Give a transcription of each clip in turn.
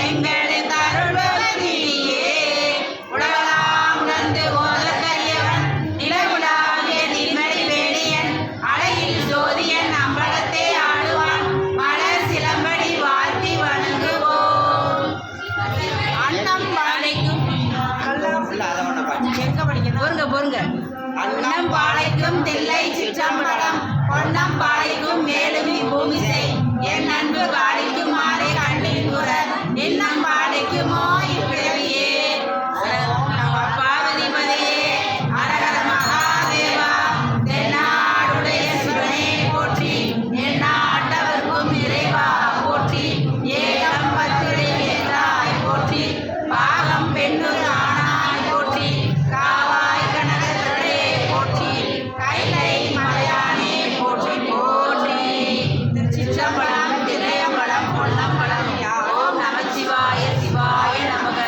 எங்களுக்கு அருள்பவர் நீயே. உலகெல்லாம் உணர்ந்து ஓதற்கரியவன் நிலவுலாவிய நிர்மலி வேணியன் அழகில் ஜோதியன் அம்பலத்தை ஆடுவான் மலர் சிலம்படி வாழ்த்தி வணங்குவோம். அன்னம் பாலைக்கும் பொருங்க அன்னம் பாலைக்கும் தில்லை சிற்றம்பலம் பொன்னம் பாலைக்கும் மேலும் பூமிசை என் அன்பு பாலைக்கும் மாலை கண்ணில் கூற இன்னம் பாலைக்குமோ இப்பிறவியே. பார்வதிபதியே அரகர மகாதேவா தென்னாடுடைய சிவனே போற்றி எந்நாட்டவர்க்கும் இறைவா போற்றி ஏகம் பத்துடைய வேந்தாய் போற்றி பாகம் பெண்ணுரு ஆனாய் போற்றி காவாய் கனகத்திரளே போற்றி கைலை மலையானே போற்றி போற்றி. திருச்சிற்றம்பலம் திரையம்பலம் பொன்னம்பலம் ஓம் நமச்சிவாய சிவாய நமக.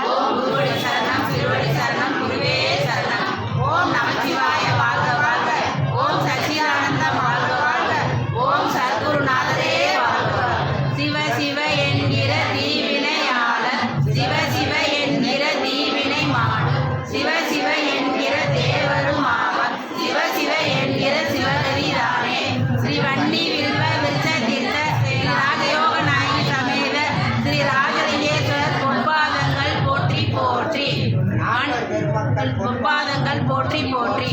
ஓம் குருவடி சரணம் திருவடி சரணம் குருவே சரணம். ஓம் நமச்சிவாய வாழ்க வாழ்க. ஓம் சச்சிதானந்தம் வாழ்க வாழ்க. ஓம் சத்குருநாதரே வாழ்க. சிவ சிவ என்கிற தீவினையாளர் சிவ சிவ என்கிற தீவினை மாடு சிவ சிவ என்கிற தேவரும் ஆவர் சிவ சிவ என்கிற சிவகதிதானே. ஸ்ரீ வன்னி வில்வ விருத்த தீர்த்த ஸ்ரீ ராஜயோக நாயகி சமேத ஸ்ரீ ராஜலிங்கேஸ்வரர் பொற்பாதங்கள் போற்றி போற்றி. பொற்பாதங்கள் போற்றி போற்றி.